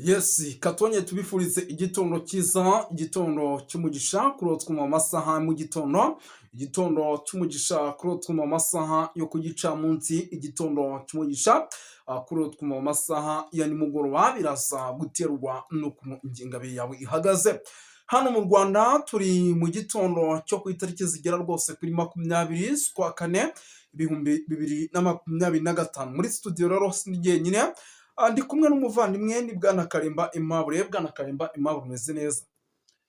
Yes, katonye tubifurize igitondo cyiza, igitondo cy'umugisha kuri utwo mu masaha mu gitondo, igitondo cy'umugisha kuri utwo mu masaha yo ku gicamunsi, igitondo cy'umugisha kuri utwo mu masaha ya nimugoroba, biraza guterwa n'ukuntu ingengabihe yawe ihagaze. Hano mu Rwanda turi mu gitondo cyo ku itariki zigera rwose kuri 20 z'ukwa kane, 2025. Muri studio rero sindi jyenyine, ndi kumwe n'umuvandimwe ni Bwana Karimba Aimable. Bwana Karimba Aimable, umeze neza?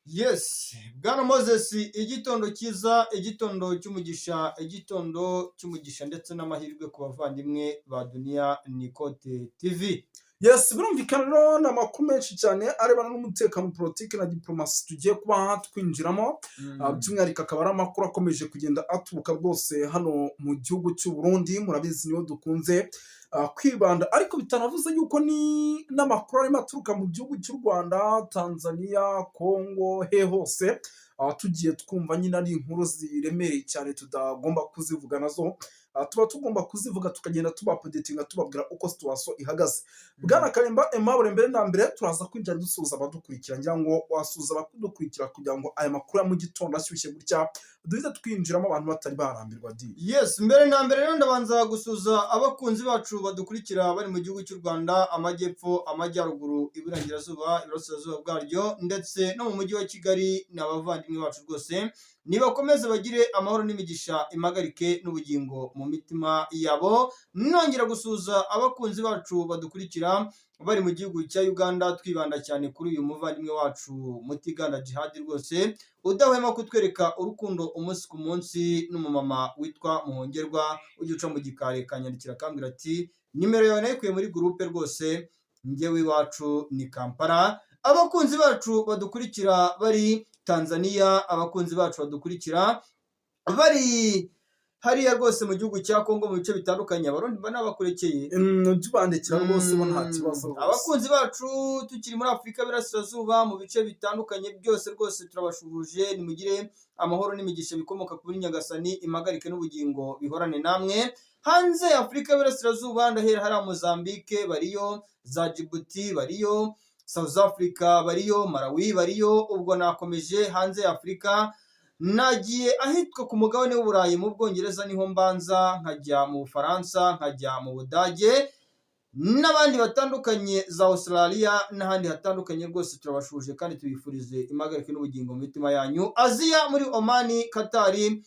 Yes, Bwana Moses, igitondo cyiza, igitondo cy'umugisha ndetse n'amahirwe ku bavandimwe ba Dunia Nikote TV. Yes, birumvikana rero ni amakuru menshi cyane arebana n'umutekano, politiki na diplomasi tugiye kuba twinjiramo. By'umwihariko akaba ari amakuru akomeje kugenda aturuka rwose hano mu gihugu cy'u Burundi. Murabizi niyo dukunze kwibanda, ariko bitanavuze yuko ni n'amakuru arimo aturuka mu gihugu cy'u Rwanda, Tanzania, Congo, hose tugiye twumva nyine ari inkuru ziremereye cyane tutagomba kuzivuga nazo. Tuba tugomba kuzivuga tukagenda tubapodetinga tubabwira uko situation ihagaze. Bwana Karimba Aimable, mbere na mbere turaza kwinjira dusuhuza abadukurikira, ngira ngo wasuhuza abadukurikira kugira ngo aya makuru ya mu gitondo ashyushye gutya duhita twinjiramo abantu batari barambirwa. Yes, mbere na mbere rero ndabanza gusuhuza abakunzi bacu badukurikira bari mu gihugu cy'u Rwanda, amajyepfo, amajyaruguru, iburengerazuba, iburasirazuba bwaryo ndetse no mu mujyi wa Kigali. Ni abavandimwe bacu rwose, nibakomeze bagire amahoro n'imigisha impagarike n'ubugingo mu mitima yabo. Nongera gusuhuza abakunzi bacu badukurikira bari mu gihugu cya Uganda, twibanda cyane kuri uyu muvandimwe wacu Mutiganda Jihad rwose udahwema kutwereka urukundo umunsi ku munsi, n'umumama witwa Muhongerwa ujya uca mu gikari kanyandikira akambwira ati nimero yawe nayikuye muri groupe rwose, njyewe iwacu ni Kampala. Abakunzi bacu badukurikira bari Tanzania, abakunzi bacu badukurikira bari hariya rwose mu gihugu cya Congo mu bice bitandukanye, abarundi banabakurekeye tubandikira rwose bo nta kibazo. Abakunzi bacu tukiri muri Afurika y'Iburasirazuba mu bice bitandukanye byose rwose turabashuhuje. Nimugire amahoro n'imigisha bikomoka kuri Nyagasani, impagarike n'ubugingo bihorane namwe. Hanze ya Afurika y'Iburasirazuba ndahera hari Mozambique bariyo, za Djibouti bariyo, South Africa bariyo, Malawi bariyo. Ubwo nakomeje hanze ya Afurika nagiye ahitwa ku mugabane w'Uburayi, mu Bwongereza niho mbanza, nkajya mu Bufaransa, nkajya mu Budage n'abandi batandukanye, za Australia n'ahandi hatandukanye. Rwose turabashuje kandi tubifurize impagarike n'ubugingo mu mitima yanyu. Aziya muri Omani, Katari,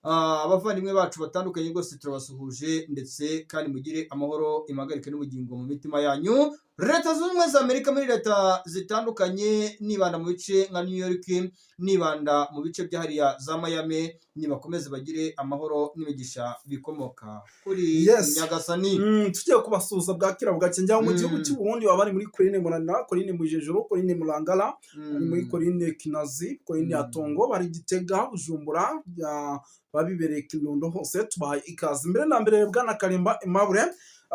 abavandimwe bacu batandukanye rwose turabasuhuje, ndetse kandi mugire amahoro, impagarike n'ubugingo mu mitima yanyu. Leta Zunze Ubumwe za Amerika, muri leta zitandukanye, nibanda mu bice nka New York, nibanda mu bice byahariya za Miami, nibakomeze bagire amahoro n'imigisha bikomoka kuri Nyagasani. Tugiye kubasuhuza bwakira bwacye, njya mu gihugu cy'u Burundi baba bari muri Coline Munana, Coline Mujejuru, Coline Murangara, bari muri Coline Kinazi, Coline ya Tongo, bari Gitega, Bujumbura, babibereye Kirundo, hose tubahaye ikaze. Mbere na mbere Bwana Karimba Aimable,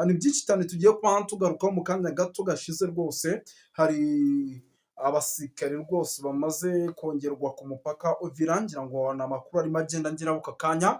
ni byinshi cyane tugiye kuba tugarukaho mu kanya gato gashize. Rwose hari abasirikare rwose bamaze kongerwa ku mupaka Uvira, ngira ngo ni amakuru arimo agenda ngira aka kanya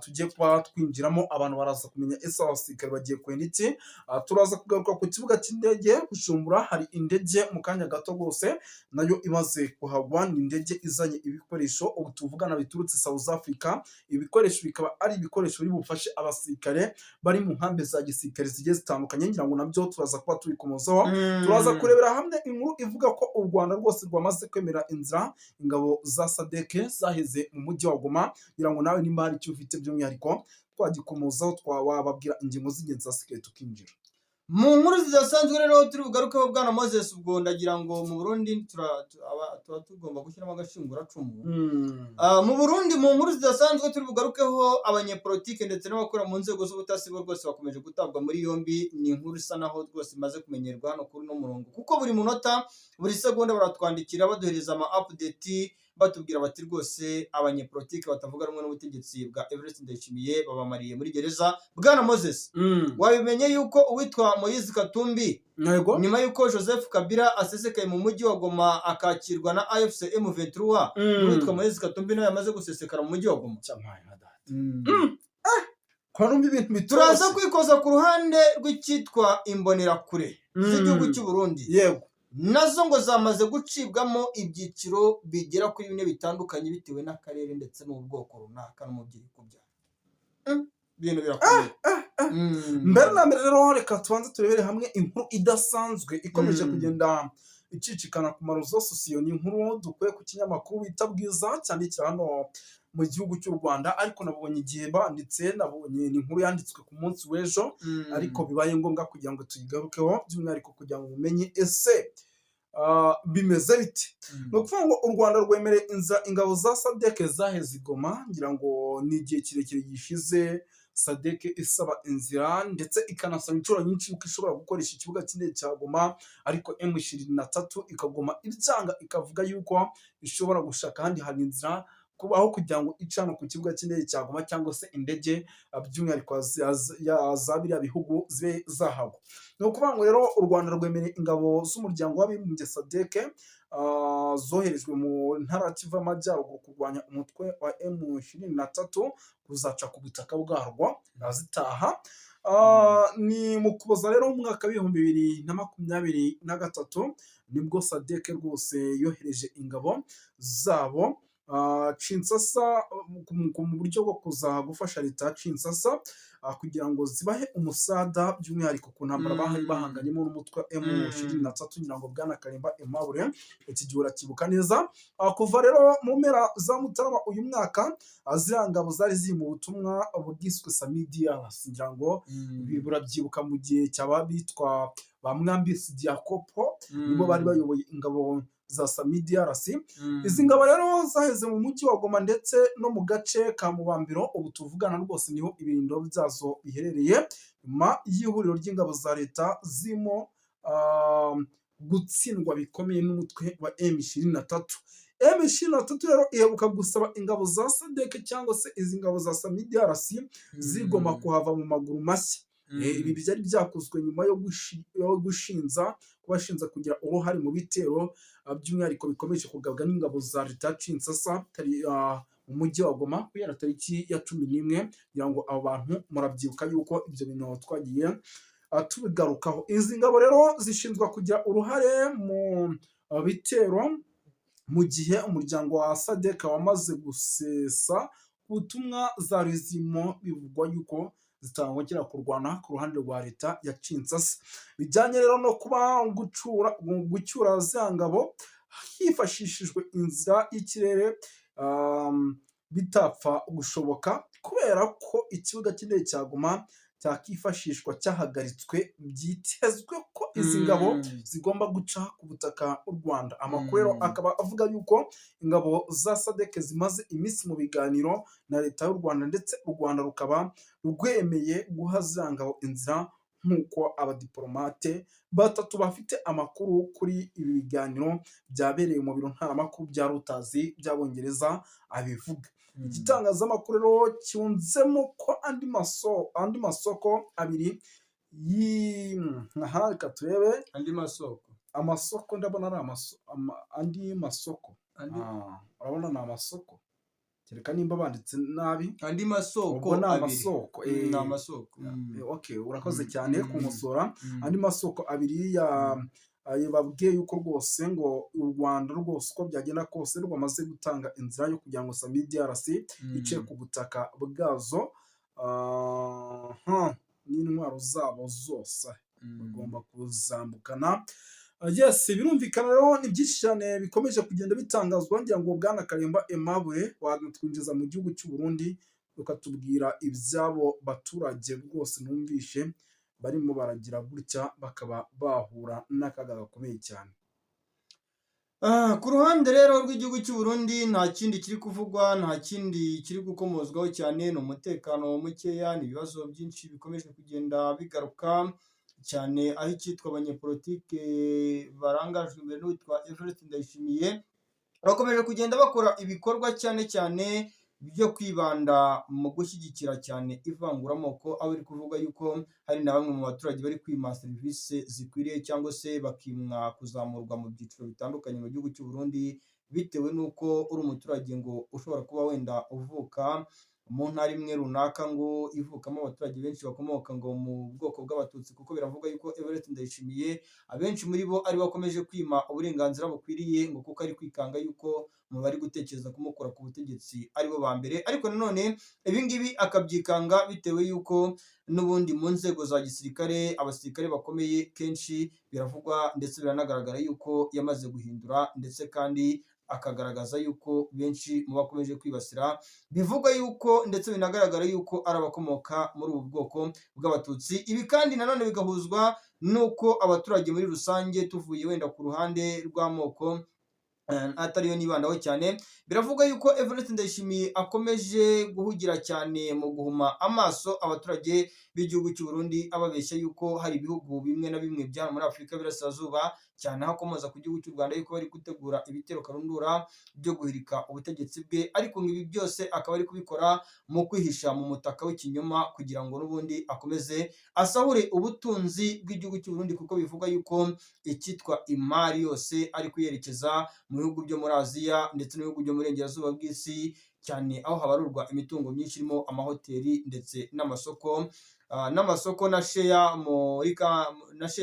tugiye kuba twinjiramo, abantu baraza kumenya ese abasirikare bagiye kwenda iki. Turaza kugaruka ku kibuga cy'indege Bujumbura, hari indege mu kanya gato rwose nayo imaze kuhagwa. Ni indege izanye ibikoresho ubu tuvugana biturutse South Africa. Ibikoresho bikaba ari ibikoresho biri bufashe abasirikare bari mu nkambi za gisirikare zigiye zitandukanye, ngira ngo nabyo turaza kuba tubikomozaho. Turaza kurebera hamwe inkuru ivuga ko u Rwanda rwose rwamaze kwemera inzira ingabo za SADC zaheze mu mujyi wa Goma, ngira ngo nawe nimba hari icyo ufite by'umwihariko twagikomozaho, twababwira ingingo z'ingenzi zasigaye tukinjira mu nkuru zidasanzwe. Rero turi bugarukeho Bwana Moses, ubwo ndagira ngo mu Burundi tuba tugomba gushyiramo agashinguracumu. Mu Burundi mu nkuru zidasanzwe turi bugarukeho abanyepolitike ndetse n'abakora mu nzego z'ubutasi bo rwose bakomeje gutabwa muri yombi. Ni inkuru isa naho rwose imaze kumenyerwa hano kuri no murongo, kuko buri munota buri segonda baratwandikira baduhereza ama update, batubwira bati rwose abanyepolitike batavuga rumwe n'ubutegetsi bwa Evariste Ndayishimiye babamariye muri gereza. Bwana Moses, wabimenye yuko uwitwa Moise Katumbi nyuma yuko Joseph Kabila asesekaye mu mujyi wa Goma akakirwa na AFC M23, uwitwa Moise Katumbi nawe yamaze gusesekara mu mujyi wa Goma. Turaza kwikoza ku ruhande rw'icyitwa imbonerakure z'igihugu cy'u Burundi. Yego, nazo ngo zamaze gucibwamo ibyiciro bigera kuri 4 bitandukanye bitewe n'akarere ndetse n'ubwoko runaka n'umubyeyi kubyara. Ibintu birakomeye. mbere na mbere rero reka tubanze turebere hamwe inkuru idasanzwe ikomeje kugenda icicikana ku marezo sosiyo. ni inkuru dukuye ku kinyamakuru bita Bwiza cyandikira hano mu gihugu cy'u Rwanda, ariko nabonye igihe banditse, nabonye ni inkuru yanditswe ku munsi w'ejo, ariko bibaye ngombwa kugira ngo tuyigarukeho by'umwihariko kugira ngo mumenye ese bimeze biti. ni ukuvuga ngo u Rwanda rwemereye ingabo za SADC zaheze i Goma, ngira ngo ni igihe kirekire gishize SADC isaba inzira ndetse ikanasaba inshuro nyinshi yuko ishobora gukoresha ikibuga cy'indege cya Goma, ariko M23 ikagoma ibyanga, ikavuga yuko ishobora gushaka ahandi hantu inzira kubaho kugira ngo icana ku kibuga cy'indege cya Goma cyangwa se indege by'umwihariko za biriya bihugu zibe zahagwa. ni ukuvuga ngo rero u Rwanda rwemereye ingabo z'umuryango w'abibumbye SADC zoherejwe mu ntara Kivu y'Amajyaruguru kurwanya umutwe wa M23 kuzaca ku butaka bwarwo zitaha. ni mu Kuboza rero mu mwaka w'ibihumbi 2023 nibwo SADC rwose yohereje ingabo zabo Kinshasa mu buryo bwo kuza gufasha leta ya Kinshasa kugira ngo zibahe umusada by'umwihariko ku ntambara bahanganyemo n'umutwe M23, ngira ngo Bwana Karimba Aimable iki gihe urakibuka neza. kuva rero mu mpera za Mutarama uyu mwaka ziriya ngabo zari ziri mu butumwa bwiswe Samidias, ngira ngo burabyibuka mu gihe cyaba bitwa ba Mwambisi Diakopo, nibo bari bayoboye ingabo za Samidias. izi ngabo rero zaheze mu mujyi wa Goma ndetse no mu gace ka Mubambiro, ubu tuvugana rwose niho ibirindiro byazo biherereye, nyuma y'ihuriro ry'ingabo za leta zirimo gutsindwa bikomeye n'umutwe wa M23. M23 rero iheruka gusaba ingabo za SADC cyangwa se izi ngabo za Samidias zigoma kuhava mu maguru mashya. ibi byari byakozwe nyuma yo kubashinza kugira uruhare mu bitero by'umwihariko bikomeje kugabwa n'ingabo za leta Kinshasa mu mujyi wa Goma kugera tariki ya 11, kugira ngo abo bantu murabyibuka yuko ibyo bintu twagiye tubigarukaho. izi ngabo rero zishinzwa kugira uruhare mu bitero mu gihe umuryango wa SADC wamaze gusesa ubutumwa za rezimo bivugwa yuko zitangukira kurwana ku ruhande rwa leta ya Kinshasa. bijyanye rero no kuba gucyura za ngabo hifashishijwe inzira y'ikirere bitapfa gushoboka kubera ko ikibuga cy'indege cya Goma cyakifashishwa cyahagaritswe. byitezwe ko izi ngabo zigomba guca ku butaka bw'u Rwanda. amakuru rero akaba avuga yuko ingabo za SADC zimaze iminsi mu biganiro na leta y'u Rwanda, ndetse u Rwanda rukaba rwemeye guha za ngabo inzira nk'uko abadiplomate batatu bafite amakuru kuri ibi biganiro byabereye mu biro ntaramakuru bya Reuters by'Abongereza abivuga. igitangazamakuru rero cyunzemo ko andi masoko abiri reka turebe amasoko, ndabona ari andi masoko, urabona ni amasoko, kereka nimba banditse nabi. andi masoko ni abiri. amasoko okay, urakoze cyane kumusora. andi masoko abiri babwiye yuko rwose ngo u Rwanda rwose uko byagenda kose rwamaze gutanga inzira yo kugira ngo Samidias ice ku butaka bwazo n'intwaro zabo zose bagomba kuzambukana. yes, birumvikana rero ni byinshi cyane bikomeje kugenda bitangazwa, ngira ngo Bwana Karimba Aimable watwinjiza mu gihugu cy'u Burundi ukatubwira ibyabo baturage rwose numvishe barimo baragira gutya bakaba bahura n'akaga gakomeye cyane. ku ruhande rero rw'igihugu cy'u Burundi nta kindi kiri kuvugwa, nta kindi kiri gukomozwaho cyane, ni umutekano mukeya, ni ibibazo byinshi bikomeje kugenda bigaruka cyane, aho icyitwa abanyepolitike barangajwe imbere n'uwitwa Evariste Ndayishimiye bakomeje kugenda bakora ibikorwa cyane cyane byo kwibanda mu gushyigikira cyane ivanguramoko, aho iri kuvuga yuko hari na bamwe mu baturage bari kwima serivisi zikwiriye cyangwa se bakimwa kuzamurwa mu byiciro bitandukanye mu gihugu cy'u Burundi, bitewe n'uko uri umuturage ngo ushobora kuba wenda uvuka mu ntara imwe runaka ngo ivukamo abaturage benshi bakomoka ngo mu bwoko bw'abatutsi, kuko biravuga yuko Evariste Ndayishimiye abenshi muri bo ari bakomeje kwima uburenganzira bukwiriye ngo kuko ari kwikanga yuko mu bari gutekereza kumukura ku butegetsi aribo ba mbere, ariko nanone ibi ngibi akabyikanga bitewe yuko n'ubundi mu nzego za gisirikare abasirikare bakomeye kenshi biravugwa ndetse biranagaragara yuko yamaze guhindura, ndetse kandi akagaragaza yuko benshi mu bakomeje kwibasira bivugwa yuko ndetse binagaragara yuko ari abakomoka muri ubu bwoko bw'abatutsi. Ibi kandi nanone bigahuzwa n'uko abaturage muri rusange, tuvuye wenda ku ruhande rw'amoko atariyo nibandaho cyane, biravuga yuko Evariste Ndayishimiye akomeje guhugira cyane mu guhuma amaso abaturage b'igihugu cy'u Burundi, ababeshya yuko hari ibihugu bimwe na bimwe bya muri Afurika y'Iburasirazuba, cyane aho akomoza ku gihugu cy'u Rwanda yuko bari gutegura ibitero karundura byo guhirika ubutegetsi bwe, ariko ibi byose akaba ari kubikora mu kwihisha mu mutaka w'ikinyoma kugira ngo n'ubundi akomeze asahure ubutunzi bw'igihugu cy'u Burundi, kuko bivuga yuko icyitwa imari yose ari kuyerekeza mu bihugu byo muri Aziya ndetse n'ibihugu byo mu burengerazuba bw'isi, cyane aho habarurwa imitungo myinshi irimo amahoteli ndetse n'amasoko na sheya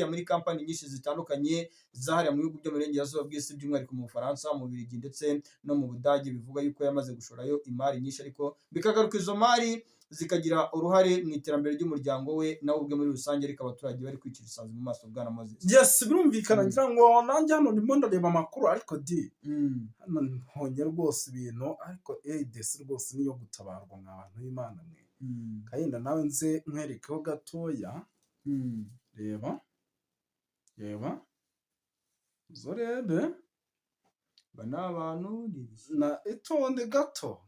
muri kampani nyinshi zitandukanye zahariya mu bihugu byo mu burengerazuba bw'isi, by'umwihariko mu Bufaransa, mu Bubiligi ndetse no mu Budage. Bivuga yuko yamaze gushораyo imari nyinshi, ariko bikagaruka izo mari zikagira uruhare mu iterambere ry'umuryango we nawe ubwe muri rusange, ariko abaturage bari kwicira isazi mu maso bwana Moses. Yes, birumvikana ngira ngo nanjye hano ndimo ndareba amakuru, ariko hano ntonye rwose ibintu, ariko desi rwose niyo gutabarwa nk'abantu b'Imana mwe. Kayinda nawe nze nkwerekeho gatoya. Reba zo rebe ni abantu na itonde gato.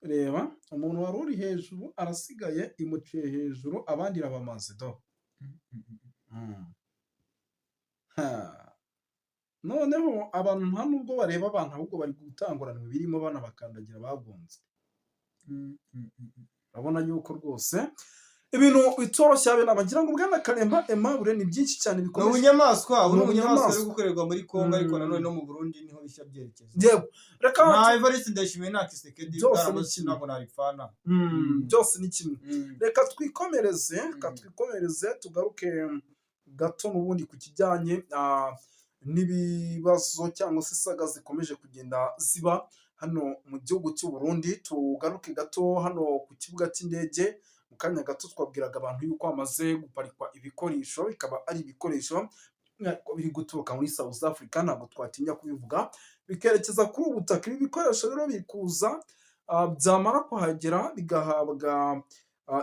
Reba umuntu wari uri hejuru arasigaye imuciye hejuru, abandi irabamaze do. Noneho abantu nta nubwo bareba abantu, ahubwo bari gutanguranwa birimo banabakandagira bagonze. Urabona yuko rwose ibintu bitoroshye habe nabagira ngo bwana Karemba Aimable ni byinshi cyane bikomeje. Ubunyamaswa buri gukorerwa muri Kongo, ariko nanone no mu Burundi niho bishya byerekeza. Yego, reka na Evariste Ndayishimiye na Kisekedi ntabwo narifana. Byose ni kimwe. Reka twikomereze tugaruke gato n'ubundi ku kijyanye n'ibibazo cyangwa se saga zikomeje kugenda ziba hano mu gihugu cy'u Burundi. Tugaruke gato hano ku kibuga cy'indege. Mu kanya gato twabwiraga abantu yuko hamaze guparikwa ibikoresho, bikaba ari ibikoresho biri guturuka muri South Africa, ntabwo twatinya kubivuga, bikerekeza kuri ubu butaka. Ibi bikoresho rero bikuza byamara kuhagera bigahabwa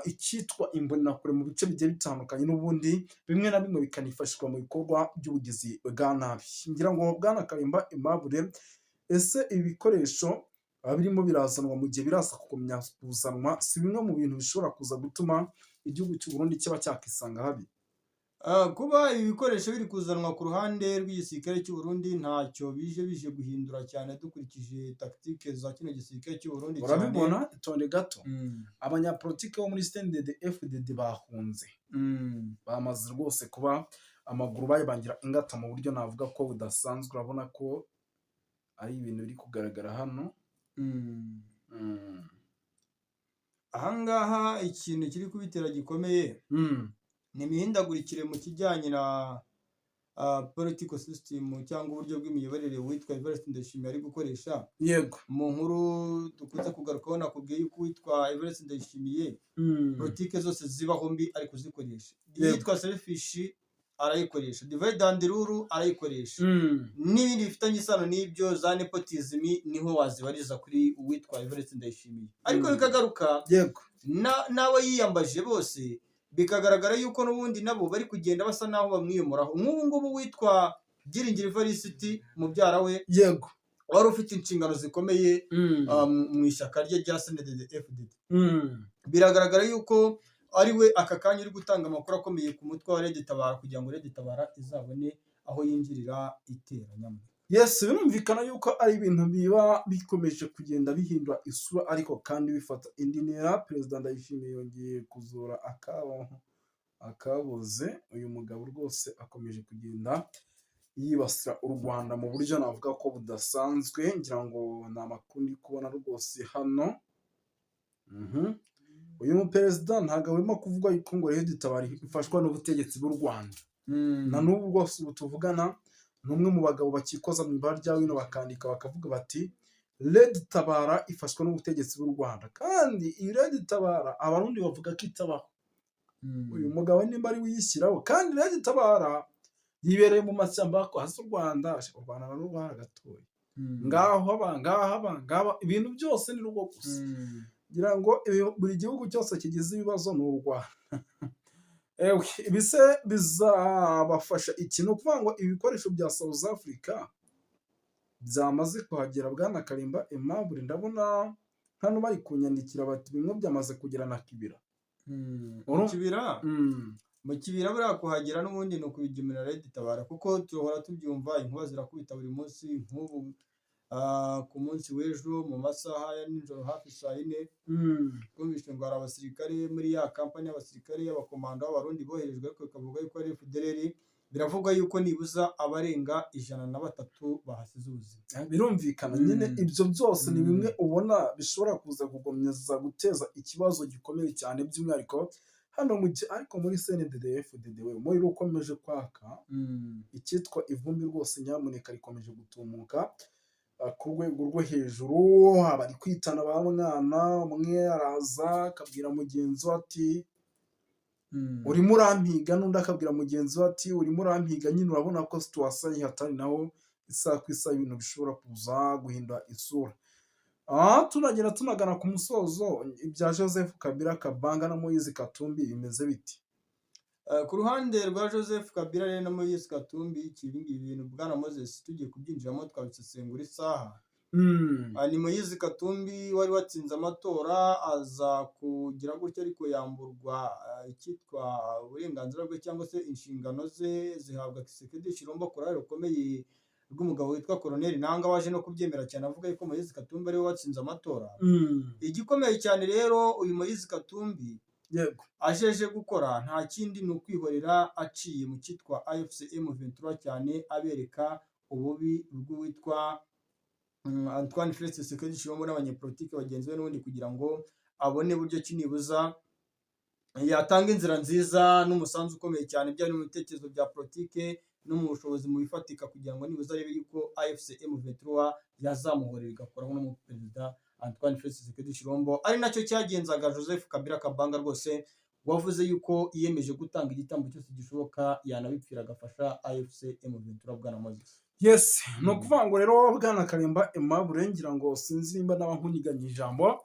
icyitwa imbonakure mu bice bigiye bitandukanye, n'ubundi bimwe na bimwe bikanifashishwa mu bikorwa by'ubugizi bwa nabi. Ngira ngo bwana Karemba Aimable, ese ibi bikoresho birimo birazanwa mu gihe biraza kugumya kuzanwa, si bimwe mu bintu bishobora kuza gutuma igihugu cy'u Burundi kiba cyakisanga habi? Kuba ibi bikoresho biri kuzanwa ku ruhande rw'igisirikare cy'u Burundi ntacyo bije guhindura cyane, dukurikije tactique za kino gisirikare cy'u Burundi cyane. Urabibona itonde gato, abanyapolitike bo muri CNDD-FDD bahunze, bamaze rwose kuba amaguru bayibangira ingata mu buryo navuga ko budasanzwe. Urabona ko ari ibintu biri kugaragara hano. Ahangaha ikintu kiri kubitera gikomeye ni imihindagurikire mu kijyanye na political system cyangwa uburyo bw'imiyoborere witwa Evariste Ndayishimiye ari gukoresha. Yego, mu nkuru dukunze kugarukaho nakubwiye yuko witwa Evariste Ndayishimiye politike zose zibaho mbi ari kuzikoresha. Yitwa selfish arayikoresha, divide and rule arayikoresha, n'ibindi bifitanye isano n'ibyo za nepotism niho wazibariza kuri uwitwa Evariste Ndayishimiye. Ariko bikagaruka nawe yiyambaje bose, bikagaragara yuko n'ubundi nabo bari kugenda basa naho bamwiyomoraho. Nk'ubu ngubu witwa Byiringiro Evariste mubyara we, yego, wari ufite inshingano zikomeye mu ishyaka rye rya CNDD-FDD. Biragaragara yuko ari we aka kanya uri gutanga amakuru akomeye ku mutwe wa Red Tabara kugira ngo Red Tabara izabone aho yinjirira iteranyama. Yes, birumvikana yuko ari ibintu biba bikomeje kugenda bihindura isura, ariko kandi bifata indi ntera. Perezida Ndayishimiye yongeye kuzura akabuze. Uyu mugabo rwose akomeje kugenda yibasira u Rwanda mu buryo navuga ko budasanzwe, ngira ngo ni amakuru ndi kubona rwose hano. Uyu muperezida ntabwo arimo kuvuga yuko ngo Red Tabara ifashwa n'ubutegetsi bw'u Rwanda. Na n'ubu rwose ubu tuvugana ni umwe mu bagabo bakikoza mu ibara rya wino bakandika bakavuga bati Red Tabara ifashwa n'ubutegetsi bw'u Rwanda, kandi iyi Red Tabara abarundi bavuga ko itabaho. Uyu mugabo nimba ari uyishyiraho, kandi Red Tabara yibereye mu mashyamba hasi u Rwanda narwo rwaragatoye. Ngaho ibintu byose ni rwo gusa. Ngira ngo buri gihugu cyose kigize ibibazo ni u Rwanda. Ibise bizabafasha ikintu ukuvuga ngo ibikoresho bya South Africa byamaze kuhagera. Bwana Karimba Aimable ndabona hano bari kunyandikira bati bimwe byamaze kugera na Kibira. Mu Kibira buriya kuhagera n'ubundi ni ukubigemurira Red Tabara, kuko tuhora tubyumva inkuba zirakubita buri munsi. Nk'ubu ku munsi w'ejo mu masaha ya nijoro hafi saa 4 twumvise ngo hari abasirikare muri ya kampani y'abasirikare y'abakomando b'abarundi boherejwe, ariko bikavuga yuko ari FDLR. Biravugwa yuko nibuza abarenga 103 bahasize ubuzima. Birumvikana nyine ibyo byose ni bimwe ubona bishobora kuza kugomeza guteza ikibazo gikomeye cyane, by'umwihariko hano mu gihe ariko muri CNDD-FDD we muri rukomeje kwaka icyitwa ivumbi rwose, nyamuneka rikomeje gutumuka ku rwego rwo hejuru. Bari kwitana ba mwana, umwe araza akabwira mugenzi we ati urimo urampiga, n'undi akabwira mugenzi we ati urimo urampiga. Nyine urabona ko situation ihatari, naho isaha ku isaha ibintu bishobora kuza guhindura isura. Tunagera tunagana ku musozo, ibya Joseph Kabila Kabanga na Moise Katumbi bimeze biti? Ku ruhande rwa Joseph Kabila rero na Moise Katumbi, ibi bintu Bwana Moses tugiye kubyinjiramo twabisesengura isaha. Ni Moise Katumbi wari watsinze amatora aza kugira gutya, ariko yamburwa icyitwa uburenganzira bwe cyangwa se inshingano ze zihabwa Tshisekedi Chilombo ku ruhare rukomeye rw'umugabo witwa Colonel Nanga, waje no kubyemera cyane avuga yuko Moise Katumbi ariwe watsinze amatora. Igikomeye cyane rero uyu Moise Katumbi ajeje gukora nta kindi ni ukwihorera aciye mu cyitwa AFC M23 cyane, abereka ububi bw'uwitwa Antoine Félix Tshisekedi Chilombo n'abanyepolitike bagenzi be, n'ubundi kugira ngo abone buryo kinibuza yatanga inzira nziza n'umusanzu ukomeye cyane byari mu bitekerezo bya politike no mu bushobozi mu bifatika, kugira ngo nibuza arebe yuko AFC M23 yazamuhorera igakoraho n'umuperezida Antoine Félix Tshisekedi Chilombo. Ari nacyo cyagenzaga Joseph Kabila Kabanga rwose, wavuze yuko yiyemeje gutanga igitambo cyose gishoboka yanabipfira agafasha AFC M23. Bwana Moses. Yes, no kuvuga ngo rero Bwana Karimba Aimable, ngira ngo sinzi nimba n'abankuniganye ijambo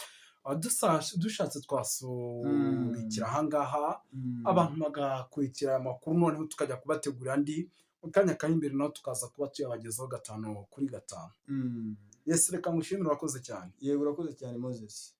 dushatse twasubikira ahangaha abantu bagakurikira amakuru, noneho tukajya kubategura andi mu kanya kari imbere, naho tukaza kuba tuyabagezaho 5 kuri 5. Yes, reka mushimire, urakoze cyane. Yego urakoze cyane Moses.